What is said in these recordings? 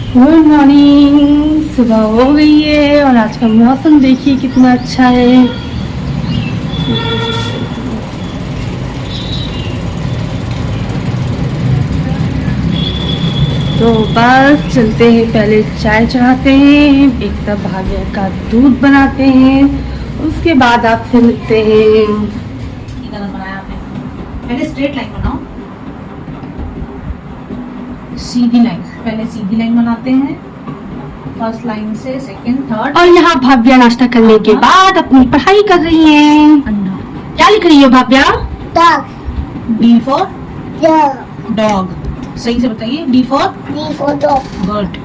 Good morning. सुबह हो गई है और आज का मौसम देखिए कितना अच्छा है। तो बस चलते हैं, पहले चाय चढ़ाते हैं, एक कप भाग्य का दूध बनाते हैं, उसके बाद आपसे मिलते हैं। कितना बनाया आपने? पहले स्ट्रेट लाइन बनाओ, सीधी लाइन। पहले सीधी लाइन बनाते हैं, फर्स्ट लाइन से सेकंड थर्ड। और यहाँ भाव्या नाश्ता करने के बाद अपनी पढ़ाई कर रही है। क्या लिख रही हो भाव्या? D for dog. सही से बताइए। D for dog. गुड।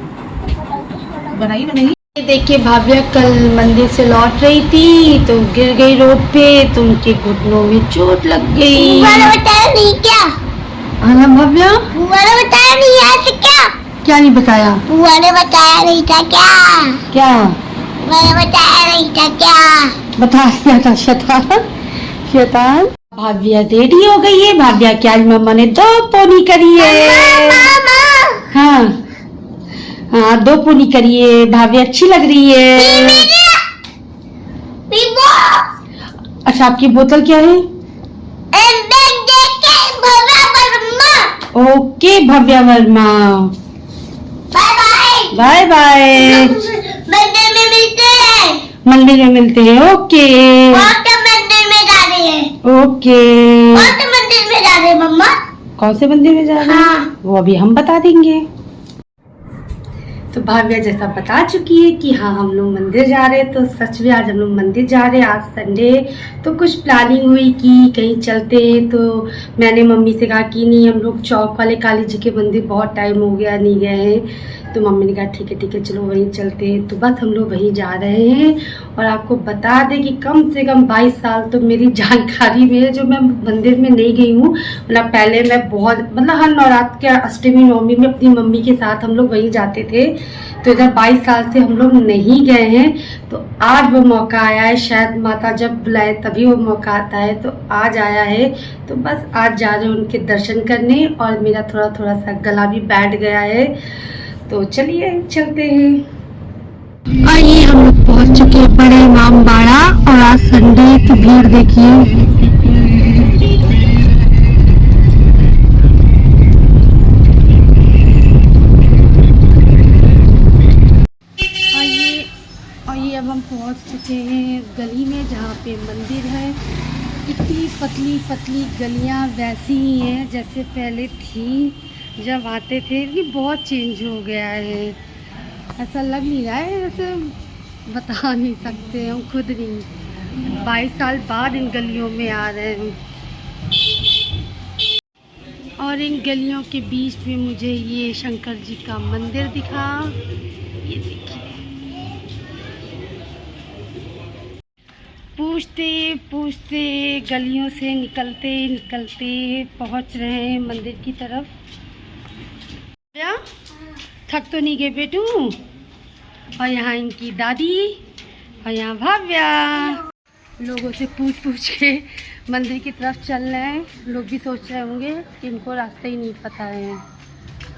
बनाइए बनाइए। ये देखिए भाव्या कल मंदिर से लौट रही थी तो गिर गई रोड पे, तो उनके घुटनों में चोट लग गई। बताया नहीं क्या? हाँ भाव्या, बुआ ने बताया नहीं ऐसे क्या? क्या नहीं बताया? बुआ ने बताया नहीं था क्या? क्या बुआ ने बताया नहीं था क्या? बताया था? शैतान शैतान। भाव्या रेडी हो गई है। भाव्या की आज मम्मा ने 2 पोनी करी है। मामा हाँ हाँ, 2 पोनी करी है। भाव्या अच्छी लग रही है। पीबो अच्छा, आपकी बोतल क्या है? Okay Bhavya Verma, bye bye. Bye bye. मंदिर में मिलते हैं। मंदिर में मिलते हैं। ओके कौन से मंदिर में जा रहे हैं? ओके। कौन से मंदिर में जा रहे हैं मम्मा? कौन से मंदिर में जा रहे हैं? हाँ। वो अभी हम बता देंगे। तो भाव्या जैसा बता चुकी है कि हाँ हम लोग मंदिर जा रहे हैं, तो सच में आज हम लोग मंदिर जा रहे हैं। आज संडे, तो कुछ प्लानिंग हुई कि कहीं चलते हैं। तो मैंने मम्मी से कहा कि नहीं, हम लोग चौक वाले काली जी के मंदिर बहुत टाइम हो गया नहीं गए हैं। तो मम्मी ने कहा ठीक है चलो वहीं चलते हैं। तो बस हम लोग वहीं जा रहे हैं। और आपको बता दें कि कम से कम 22 साल तो मेरी जानकारी में है जो मैं मंदिर में नहीं गई हूँ। मतलब पहले मैं बहुत, मतलब हर नवरात्र के अष्टमी नवमी में अपनी मम्मी के साथ हम लोग वहीं जाते थे। तो इधर 22 साल से हम लोग नहीं गए हैं। तो आज वो मौका आया है, शायद माता जब बुलाए तभी वो मौका आता है। तो आज आया है, तो बस आज जा रहे हैं उनके दर्शन करने। और मेरा थोड़ा सा गला भी बैठ गया है, तो चलिए चलते हैं। आइए, हम लोग पहुंच चुके हैं बड़े इमाम बाड़ा। और आज संडे की भीड़ देखिए। आइए अब हम पहुंच चुके हैं गली में जहाँ पे मंदिर है। इतनी पतली पतली गलियाँ वैसी ही हैं जैसे पहले थी जब आते थे। ये बहुत चेंज हो गया है, ऐसा लग नहीं रहा है, ऐसे बता नहीं सकते हम खुद नहीं। 22 साल बाद इन गलियों में आ रहे हैं। और इन गलियों के बीच में मुझे ये शंकर जी का मंदिर दिखा। ये देखिए, पूछते पूछते गलियों से निकलते निकलते पहुंच रहे हैं मंदिर की तरफ। क्या थक तो नहीं गए बेटू? और यहाँ इनकी दादी और यहाँ भाव्या लोगों से पूछ के मंदिर की तरफ चल रहे हैं। लोग भी सोच रहे होंगे कि इनको रास्ता ही नहीं पता है।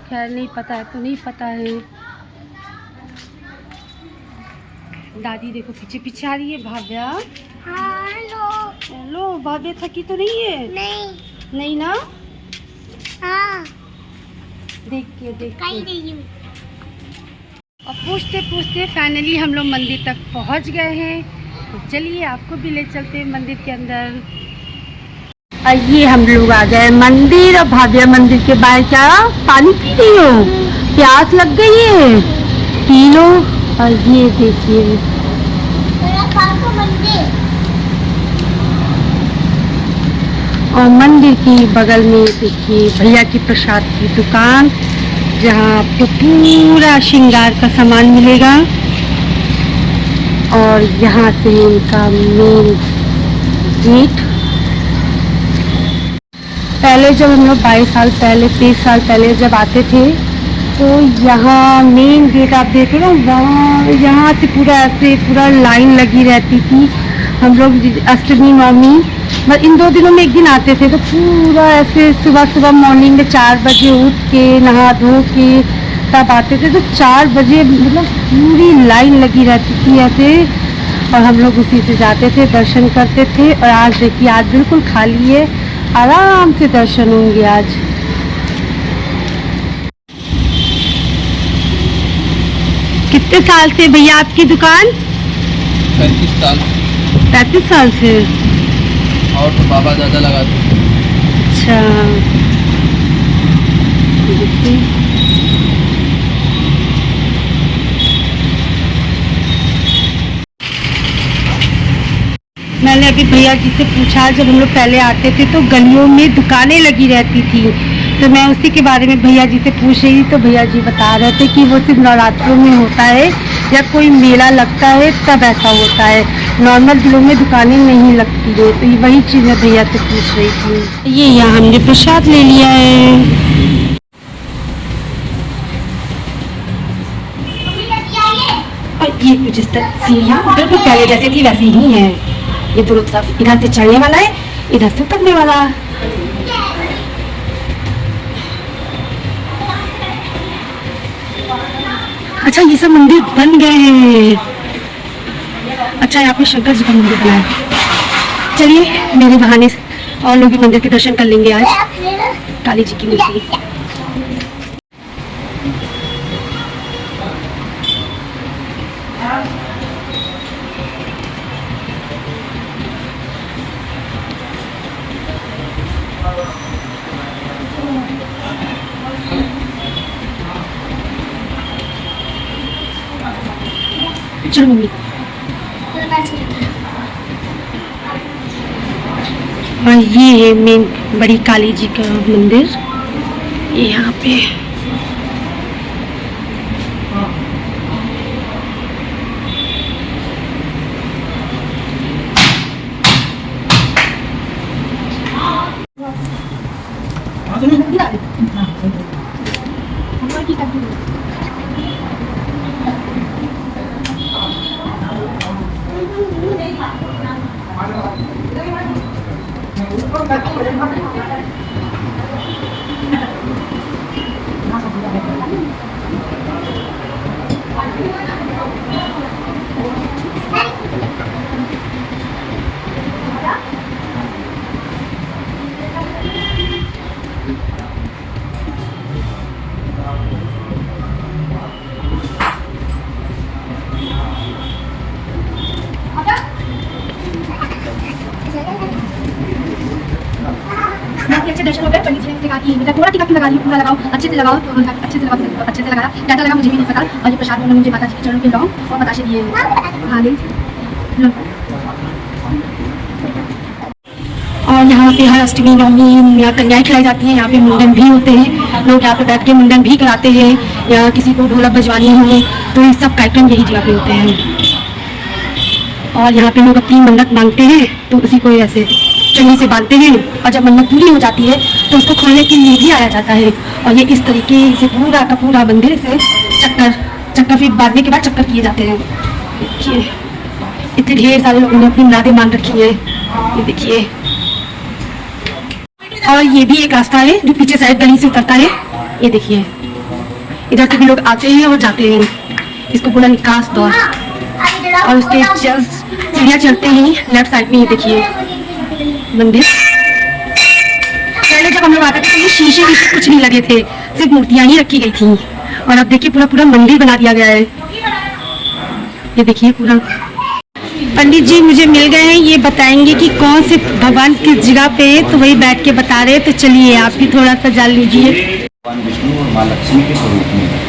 खैर नहीं पता है तो नहीं पता है। दादी देखो पीछे पीछे आ रही है। भाव्या हेलो। भाव्या थकी तो नहीं है? नहीं ना। हाँ। देख के और पूछते पूछते फाइनली हम लोग मंदिर तक पहुंच गए हैं। तो चलिए आपको भी ले चलते हैं मंदिर के अंदर। आइए, हम लोग आ गए मंदिर। और भाव्या मंदिर के बाहर क्या पानी पी रही हो? प्यास लग गई है, पी लो। और ये देखिए और मंदिर के बगल में देखिए भैया की प्रसाद की दुकान, जहाँ आपको पूरा श्रृंगार का सामान मिलेगा। और यहाँ से इनका मेन गेट। पहले जब हम लोग 22 साल पहले 23 साल पहले जब आते थे तो यहाँ मेन गेट आप देखो ना, वहाँ यहाँ से पूरा ऐसे पूरा लाइन लगी रहती थी। हम लोग अष्टमी नवमी बस इन 2 दिनों में एक दिन आते थे, तो पूरा ऐसे सुबह सुबह मॉर्निंग में 4 बजे उठ के नहा धो के तब आते थे तो 4 बजे मतलब पूरी लाइन लगी रहती थी ऐसे, और हम लोग उसी से जाते थे, दर्शन करते थे। और आज देखिए आज बिल्कुल खाली है, आराम से दर्शन होंगे आज। कितने साल से भैया आपकी दुकान? 35 साल। 35 साल से। और तो बाबा ज़्यादा लगाते थे। अच्छा, मैंने अभी भैया जी से पूछा, जब हम लोग पहले आते थे तो गलियों में दुकानें लगी रहती थी, तो मैं उसी के बारे में भैया जी से पूछ रही थी। तो भैया जी बता रहे थे कि वो सिर्फ नवरात्रों में होता है या कोई मेला लगता है तब ऐसा होता है, नॉर्मल दिनों में दुकानें नहीं लगती है। तो ये वही चीज़ मैं भैया से पूछ रही थी। ये यहाँ हमने प्रसाद ले लिया है। और ये कुछ इस तरह सीढ़ियाँ बिल्कुल पहले जैसे थी वैसी ही है। ये दोनों तरफ, इधर से चढ़ने वाला है, इधर से उतरने वाला। अच्छा, ये सब मंदिर बन गए हैं। अच्छा, यहाँ पे शंकर जी का मंदिर बना है। चलिए मेरे बहाने और लोग भी मंदिर के दर्शन कर लेंगे आज। काली जी की मूर्ति। चलो मम्मी। और ये है मेन बड़ी काली जी का मंदिर, ये यहाँ पे। अच्छे दर्शन हो गए। पंडित जी ने कहा कि बेटा थोड़ा टीका क्यों लगा रही हो, पूरा लगाओ, अच्छे से लगाओ। तो अच्छे से लगाओ, अच्छे से लगाया, क्या लगा मुझे भी नहीं पता। और ये प्रसाद उन्होंने मुझे माता जी के चरणों पे लगाओ और बताशे दिए। हाँ ले। और यहाँ पे हर अष्टमी नवमी यहाँ कन्याएं खिलाई जाती हैं। यहाँ पे मुंडन भी होते हैं, लोग यहाँ पे बैठ के मुंडन भी कराते हैं। या किसी को ढोलक बजवानी हो तो ये सब कार्यक्रम यही जगह पे होते हैं। और यहाँ पे लोग अपनी मन्नत मांगते हैं तो उसी को ऐसे चन्नी से बांधते हैं, और जब मन्नत पूरी हो जाती है तो उसको खोलने के लिए भी आया जाता है। और ये इस तरीके से पूरा का पूरा मंदिर से चक्कर फिर बांधने के बाद चक्कर किए जाते हैं। देखिए इतने ढेर सारे लोगों ने अपनी मुरादें मांग रखी है, ये देखिए। और ये भी एक रास्ता है जो पीछे साइड गली से उतरता है, ये देखिए। इधर से भी लोग आते हैं और जाते हैं, इसको पूरा निकास द्वार। और उसके जस्ट सीढ़ियाँ चलते ही लेफ्ट साइड में ये देखिए मंदिर। पहले जब हम लोग आते थे तो ये शीशे कुछ नहीं लगे थे, सिर्फ मूर्तियां ही रखी गई थी। और अब देखिए पूरा पूरा मंदिर बना दिया गया है, ये देखिए पूरा। पंडित जी मुझे मिल गए हैं, ये बताएंगे कि कौन से भगवान किस जगह पे है, तो वही बैठ के बता रहे हैं। तो चलिए आप भी थोड़ा सा जान लीजिए। भगवान विष्णु और माँ लक्ष्मी के स्वरूप में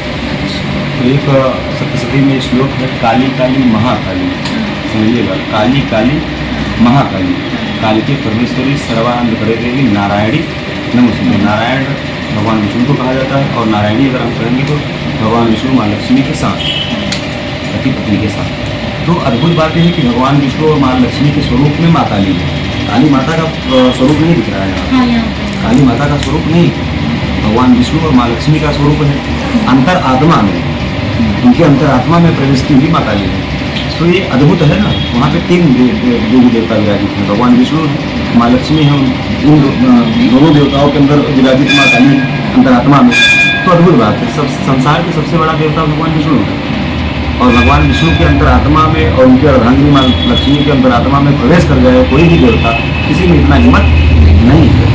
तो एक सप्तशती में श्लोक है, काली काली महाकाली। समझिएगा, काली काली महाकाली, काली की परमेश्वरी सर्वानंद करे देवी नारायणी नमस्ते। नारायण भगवान विष्णु को कहा जाता है, और नारायणी अगर हम कहेंगे तो भगवान विष्णु माँ लक्ष्मी के साथ, पति पत्नी के साथ। तो अद्भुत बात यह है कि भगवान विष्णु और माँ लक्ष्मी के स्वरूप में माँ काली है। काली माता का स्वरूप नहीं दिख रहा है यहाँ, काली माता का स्वरूप नहीं, भगवान विष्णु और माँ लक्ष्मी का स्वरूप है। अंतर आत्मा में, उनके अंतरात्मा में प्रवेश की हुई माँ काली है। तो ये अद्भुत है ना। वहाँ पे 3 देवी देवता विराजित हैं, भगवान विष्णु, माँ लक्ष्मी हैं। इन दोनों देवताओं के अंदर विराजित माँ काली अंतरात्मा में। तो अद्भुत बात है। सब संसार के सबसे बड़ा देवता भगवान विष्णु है, और भगवान विष्णु के अंतरात्मा में और उनके अर्धांगिनी माँ लक्ष्मी के अंतरात्मा में प्रवेश कर जाए कोई भी देवता, किसी में इतना हिम्मत नहीं है।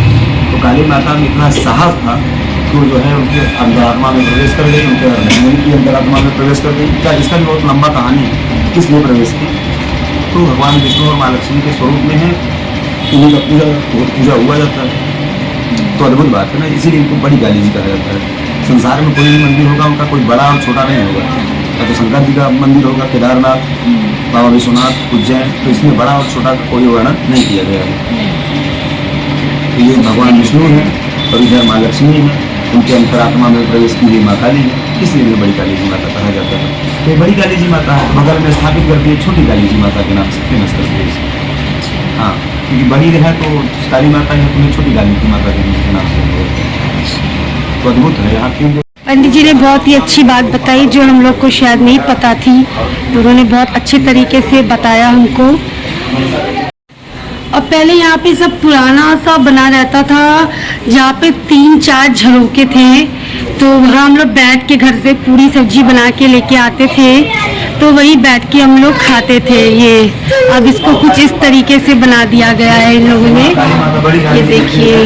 तो काली माता में इतना साहस था कि वो जो है उनके अंतरात्मा में प्रवेश कर गई, उनके अर्धांगिनी की अंतरात्मा में प्रवेश कर गई। क्या इसका भी बहुत लंबा कहानी है किस लिए प्रवेश की। तो भगवान विष्णु और माँ लक्ष्मी के स्वरूप में है, उन्हीं का पूजा हुआ जाता है। तो अद्भुत बात है ना, इसीलिए इनको बड़ी काली जी कहा जाता है। संसार में कोई भी मंदिर होगा उनका कोई बड़ा और छोटा नहीं होगा। या तो शंकर जी का मंदिर होगा, केदारनाथ, बाबा विश्वनाथ, उज्जैन, तो इसमें बड़ा और छोटा का कोई वर्णन नहीं किया गया है। तो ये भगवान विष्णु है और इधर माँ लक्ष्मी है, उनके अंतरात्मा में प्रवेश की हुई माँ काली है, इसलिए इन्हें बड़ी काली जी माता कहा जाता है। तो ये बड़ी काली जी माता है, बगल में स्थापित करती है छोटी काली जी माता के नाम से फेमस करती है। हाँ, क्योंकि बड़ी है तो काली माता है, तो छोटी काली की माता के नाम से। तो अद्भुत है यहाँ की। पंडित जी ने बहुत ही अच्छी बात बताई जो हम लोग को शायद नहीं पता थी, तो उन्होंने बहुत अच्छे तरीके से बताया हमको। और पहले यहाँ पे सब पुराना सा बना रहता था, जहाँ पे 3-4 झरोके थे, तो वहाँ हम लोग बैठ के घर से पूरी सब्जी बना के लेके आते थे, तो वही बैठ के हम लोग खाते थे। ये अब इसको कुछ इस तरीके से बना दिया गया है इन लोगों ने। ये देखिए,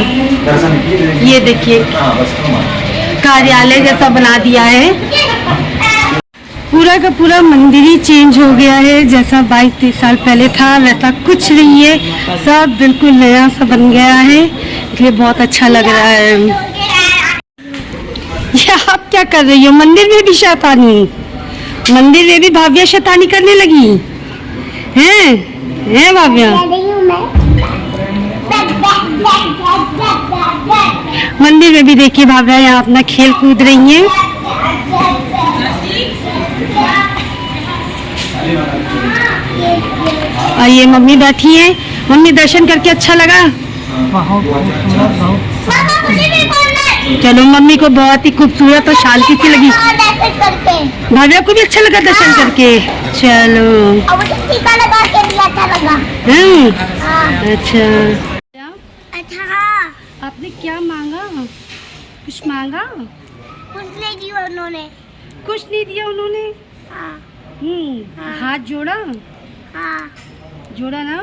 ये देखिए कार्यालय जैसा बना दिया है। पूरा का पूरा मंदिर ही चेंज हो गया है, जैसा 22-23 साल पहले था वैसा कुछ नहीं है, सब बिल्कुल नया सा बन गया है, इसलिए बहुत अच्छा लग रहा है। ये आप क्या कर रही हो? मंदिर में भी शैतानी, मंदिर में भी भाव्या शैतानी करने लगी हैं भाव्या? मंदिर में भी देखिए भाव्या यहाँ अपना खेल कूद रही हैं। और ये मम्मी बैठी है। मम्मी दर्शन करके अच्छा लगा? चलो, मम्मी को बहुत ही खूबसूरत और शांति सी लगी। भाव्या को भी अच्छा लगा दर्शन करके। चलो, अच्छा आपने क्या मांगा? कुछ मांगा? कुछ नहीं दिया उन्होंने। कुछ नहीं दिया उन्होंने। हाथ जोड़ा? जोड़ा ना।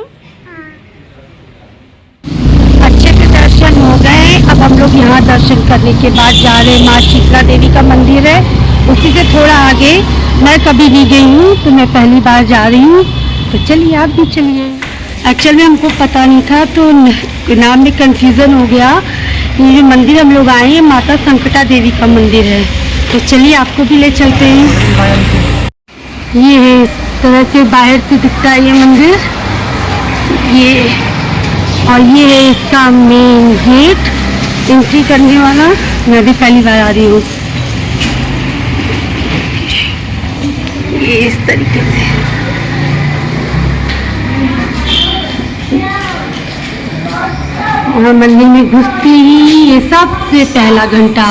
अच्छे से दर्शन हो गए। अब हम लोग यहाँ दर्शन करने के बाद जा रहे हैं, माँ शीतला देवी का मंदिर है, उसी से थोड़ा आगे। मैं कभी नहीं गई हूँ, तो मैं पहली बार जा रही हूँ, तो चलिए आप भी चलिए। एक्चुअल में हमको पता नहीं था, तो नाम में कंफ्यूजन हो गया। ये जो मंदिर हम लोग आए हैं, माता संकटा देवी का मंदिर है, तो चलिए आपको भी ले चलते हैं। ये है, इस तरह से बाहर से दिखता है ये मंदिर, ये, और ये है इसका मेन गेट, एंट्री करने वाला। मैं भी पहली बार आ रही हूँ। ये इस तरीके से और मंदिर में घुसती ही ये सबसे पहला घंटा।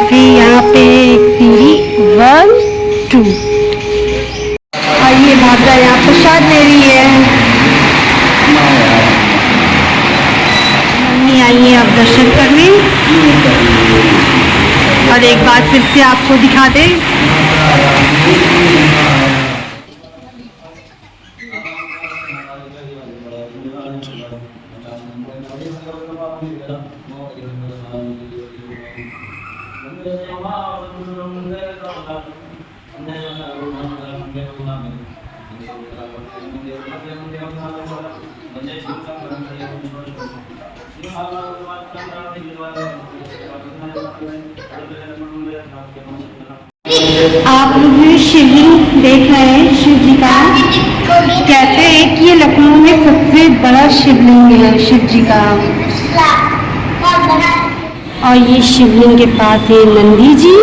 फिर यहाँ पे एक सीढ़ी 1, 2, और ये भागा यहाँ प्रसाद ले रही है। मम्मी आई है आप दर्शन करने, और एक बार फिर से आपको दिखा दे। आप लोग शिवलिंग देख रहे हैं, शिव जी का। कहते हैं कि ये लखनऊ में सबसे बड़ा शिवलिंग है शिव जी का, और ये शिवलिंग के पास है नंदी जी,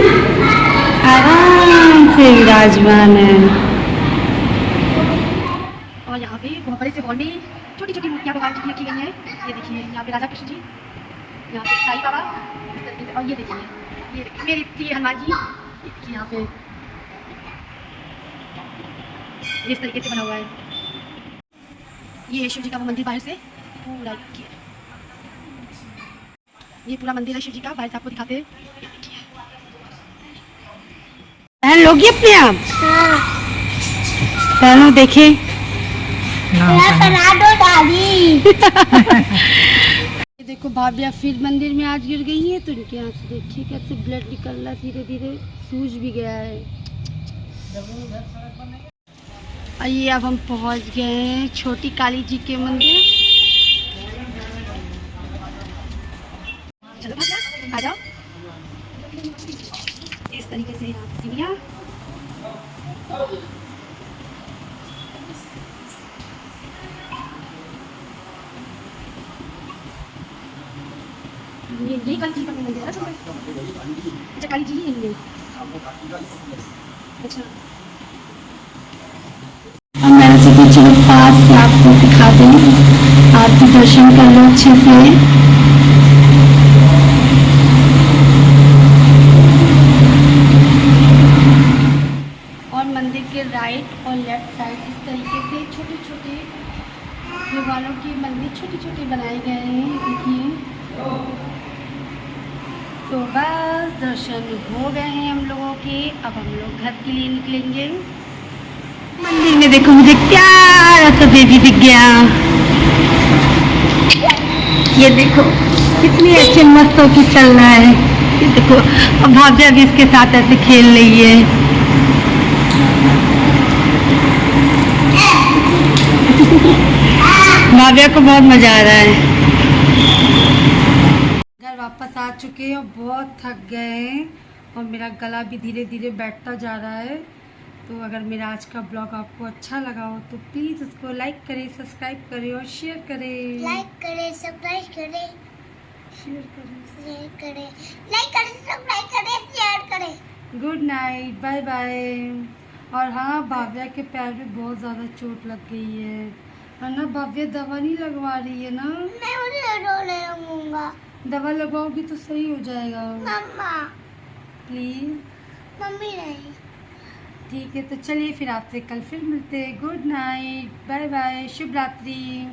आराम से विराजमान है। और यहाँ पे बहुत बड़े से हॉल में छोटी छोटी मूर्तियाँ भगवान जी की रखी गई हैं। ये देखिए यहाँ पे राधा कृष्ण जी, यहाँ पे साईं बाबा इस तरीके से, और ये देखिए मेरी प्रिय हनुमान जी, ये देखिए यहाँ पे इस तरीके से बना हुआ है। ये शिव जी का वो मंदिर बाहर से पूरा ये पूरा मंदिर है शिव जी का, बाहर से आपको दिखाते हैं। बहन लोगी अपने आप बहनों देखे बना दो दादी। देखो भाभीया फिर मंदिर में आज गिर गई है, तो इनके यहाँ से देखिए कैसे ब्लड निकल रहा है, धीरे धीरे सूज भी गया है। आइए अब हम पहुँच गए हैं छोटी काली जी के मंदिर। चलो भाभीया आ जाओ, इस तरीके से यहाँ सीढ़ियाँ। ये काली जी का मंदिर है ना? अच्छा काली जी ही है ये। अच्छा अब मैंने सोचा चलो पास से आपको दिखा दें, आप भी दर्शन कर लो अच्छे से। और मंदिर के राइट और लेफ्ट साइड इस तरीके से छोटे छोटे भगवानों के मंदिर छोटे छोटे बनाए गए हैं, देखिए। तो बस दर्शन हो गए हैं हम लोगों के, अब हम लोग घर के लिए निकलेंगे। मंदिर में देखो मुझे प्यारा सा बेबी दिख गया, ये देखो कितनी अच्छे मस्त होके चल रहा है। ये देखो अब भाभीया भी इसके साथ ऐसे खेल रही है। भाभीया को बहुत मजा आ रहा है। घर वापस आ चुके हैं और बहुत थक गए हैं और मेरा गला भी धीरे धीरे बैठता जा रहा है। तो अगर मेरा आज का ब्लॉग आपको अच्छा लगा हो तो प्लीज़ उसको लाइक करें, सब्सक्राइब करें और शेयर करें। लाइक करें, सब्सक्राइब करें, शेयर करें। शेयर करें, लाइक करें, सब्सक्राइब करें, शेयर करें। Good night, bye bye. और हाँ भाभीया के पैर में बहुत ज़्यादा चोट लग गई है ना? भाभीया दवा नहीं लगवा रही है ना? मैं उन्हें रोने लगूंगा। दवा लगवाओगी तो सही हो जाएगा। मम्मा, प्लीज़ मम्मी नहीं। ठीक है, तो चलिए फिर आपसे कल फिर मिलते हैं। गुड नाइट, बाय बाय, शुभ रात्रि।